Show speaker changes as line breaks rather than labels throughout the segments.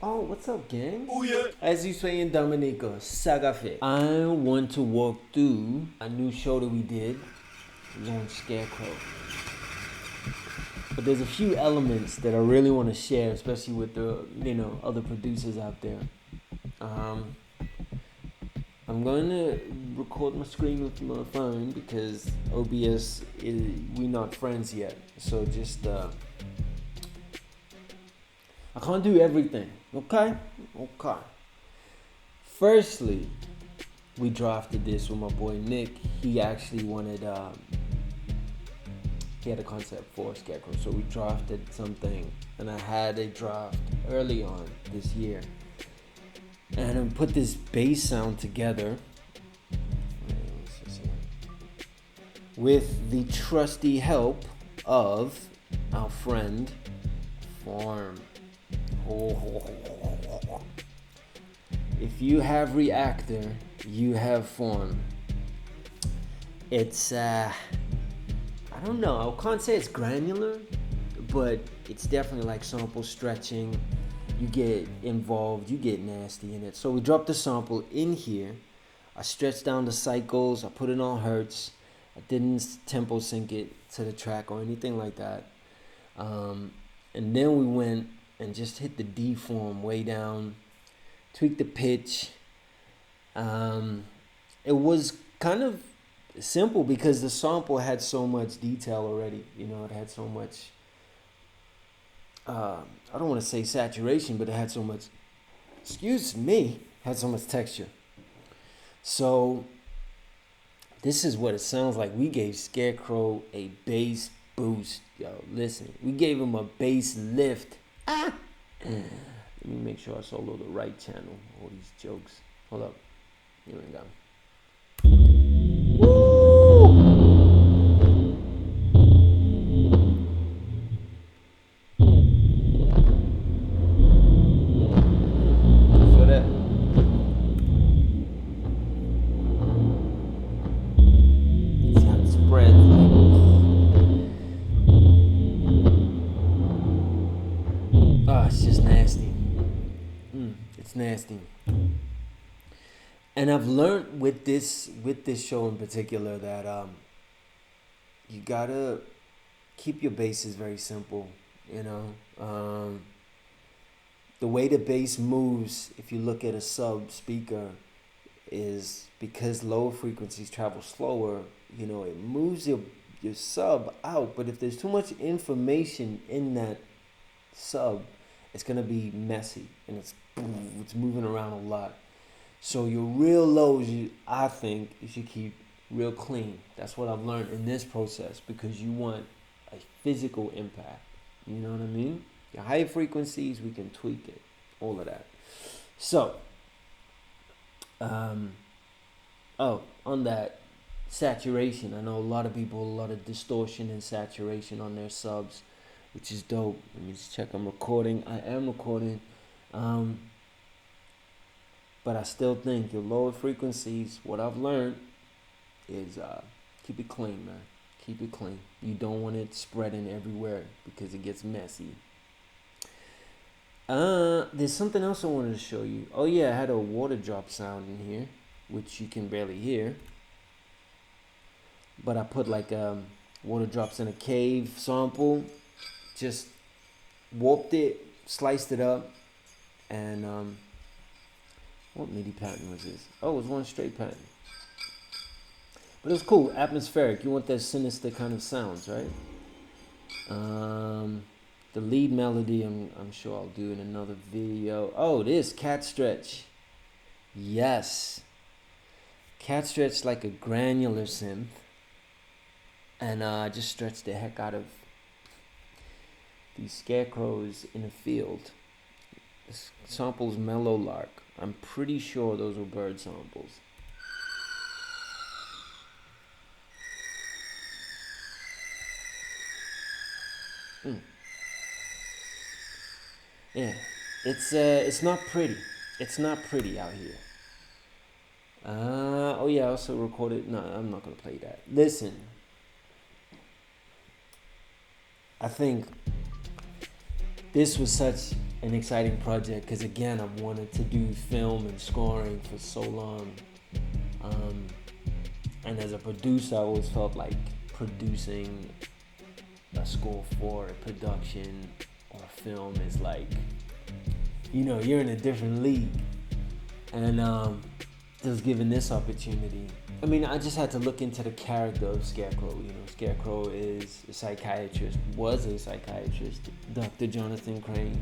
Oh, what's up, gang?
Oh yeah.
As you say in Dominica, Sagafe. I want to walk through a new show that we did. It was on Scarecrow. But there's a few elements that I really want to share, especially with the other producers out there. Um, I'm going to record my screen with my phone because OBS we not friends yet. So just I can't do everything. Okay. Firstly, we drafted this with my boy Nick. He actually wanted he had a concept for Scarecrow, so we drafted something, and I had a draft early on this year, and I put this bass sound together with the trusty help of our friend Form. If you have Reactor, you have Form. It's I don't know, I can't say it's granular, but it's definitely like sample stretching. You get involved, you get nasty in it. So we dropped the sample in here. I stretched down the cycles, I put it on hertz. I didn't tempo sync it to the track or anything like that. And then we went and just hit the D form way down, tweaked the pitch. It was kind of simple because the sample had so much detail already. It had so much. I don't want to say saturation, but it had so much. Excuse me, had so much texture. So this is what it sounds like. We gave Scarecrow a bass boost. Yo, listen, we gave him a bass lift. Let me make sure I solo the right channel. All these jokes. Hold up. Here we go. Feel that? See how it spreads it's just nasty. It's nasty. And I've learned with this show in particular that you gotta keep your basses very simple. The way the bass moves, if you look at a sub speaker, is because lower frequencies travel slower. It moves your sub out. But if there's too much information in that sub, it's gonna be messy and it's moving around a lot. So your real lows, I think you should keep real clean. That's what I've learned in this process because you want a physical impact. You know what I mean? Your high frequencies, we can tweak it, all of that. So, on that saturation, I know a lot of people, a lot of distortion and saturation on their subs, which is dope. Let me just check. I'm recording. I am recording. But I still think your lower frequencies, what I've learned is keep it clean, man. Keep it clean. You don't want it spreading everywhere because it gets messy. There's something else I wanted to show you. Oh yeah, I had a water drop sound in here, which you can barely hear. But I put like water drops in a cave sample. Just warped it, sliced it up, and what MIDI pattern was this? Oh, it was one straight pattern. But it was cool, atmospheric. You want that sinister kind of sounds, right? The lead melody, I'm sure I'll do in another video. Oh, this Catstretch. Yes. Catstretch like a granular synth. And I just stretched the heck out of these scarecrows in a field. This sample's Mellow Lark. I'm pretty sure those were bird samples. Yeah, it's not pretty. It's not pretty out here. Oh yeah, I also recorded. No, I'm not gonna play that. Listen, I think this was such an exciting project because again, I've wanted to do film and scoring for so long. And as a producer, I always felt like producing a score for a production or film is like, you're in a different league. And just given this opportunity, I just had to look into the character of Scarecrow. Scarecrow is a psychiatrist, was a psychiatrist, Dr. Jonathan Crane.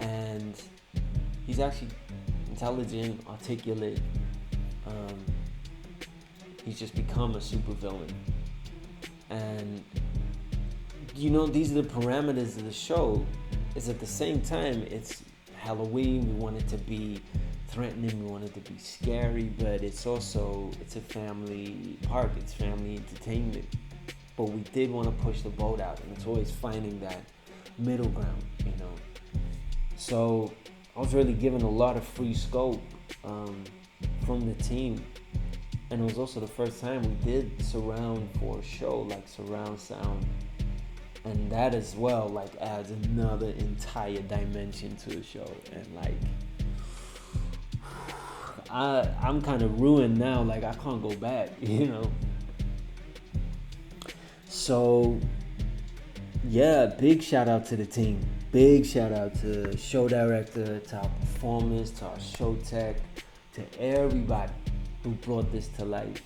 And he's actually intelligent, articulate. He's just become a supervillain. And, these are the parameters of the show. Is at the same time, it's Halloween. We want it to be threatening. We want it to be scary. But it's a family park. It's family entertainment. But we did want to push the boat out. And it's always finding that middle ground, So I was really given a lot of free scope from the team. And it was also the first time we did surround for a show, like surround sound. And that as well, like, adds another entire dimension to the show. And like, I'm kind of ruined now. Like, I can't go back, So, yeah, big shout out to the team. Big shout out to show director, to our performers, to our show tech, to everybody who brought this to life.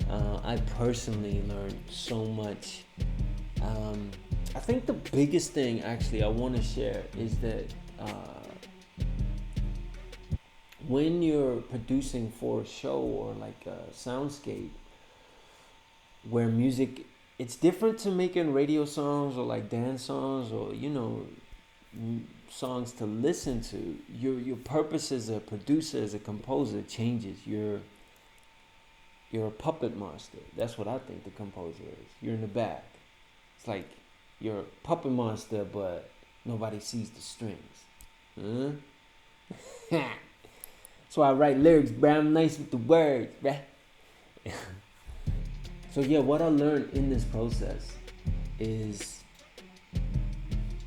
I personally learned so much. I think the biggest thing actually I want to share is that when you're producing for a show or like a soundscape where music, it's different to making radio songs or like dance songs or songs to listen to. Your purpose as a producer, as a composer changes. You're a puppet master. That's what I think the composer is. You're in the back. It's like you're a puppet master, but nobody sees the strings. That's why I write lyrics, bruh. I'm nice with the words, bruh. So yeah, what I learned in this process is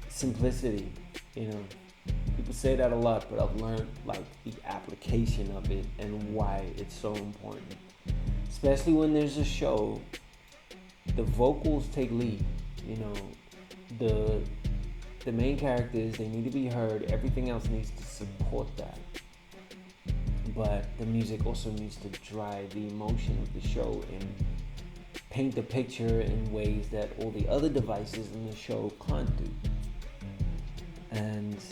simplicity. People say that a lot, but I've learned like the application of it and why it's so important. Especially when there's a show, the vocals take lead. The main characters, they need to be heard. Everything else needs to support that. But the music also needs to drive the emotion of the show and paint the picture in ways that all the other devices in the show can't do. And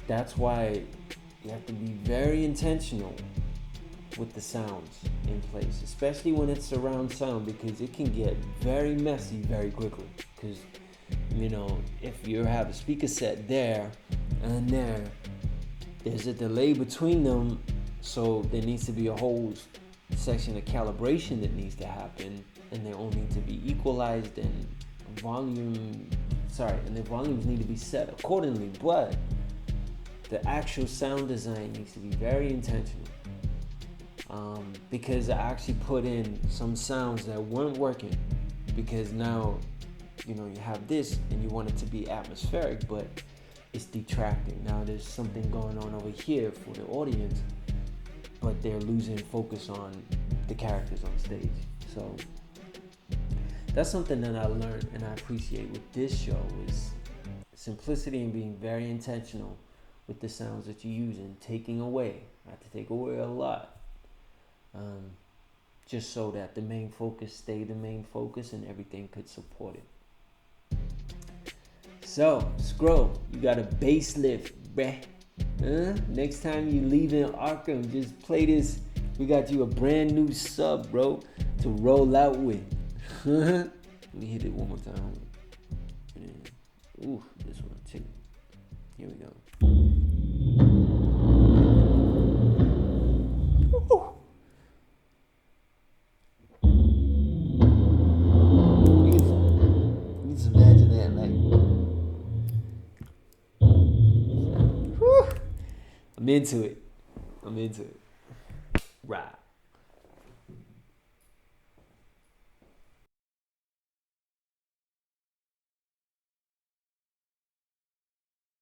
that's why you have to be very intentional with the sounds in place, especially when it's surround sound, because it can get very messy very quickly. Because, if you have a speaker set there and there's a delay between them, so there needs to be a whole section of calibration that needs to happen, and they all need to be equalized, and the volumes need to be set accordingly. But the actual sound design needs to be very intentional. Because I actually put in some sounds that weren't working, because now you have this and you want it to be atmospheric, but it's detracting. Now there's something going on over here for the audience, but they're losing focus on the characters on stage. So that's something that I learned and I appreciate with this show, is simplicity and being very intentional with the sounds that you use and taking away. I have to take away a lot. Just so that the main focus stay the main focus and everything could support it. So, Scroll, you got a bass lift, bruh. Next time you leaving Arkham, just play this. We got you a brand new sub, bro, to roll out with. Let me hit it one more time. Ooh, this one too. Here we go. Imagine that, like, I'm into it. Right.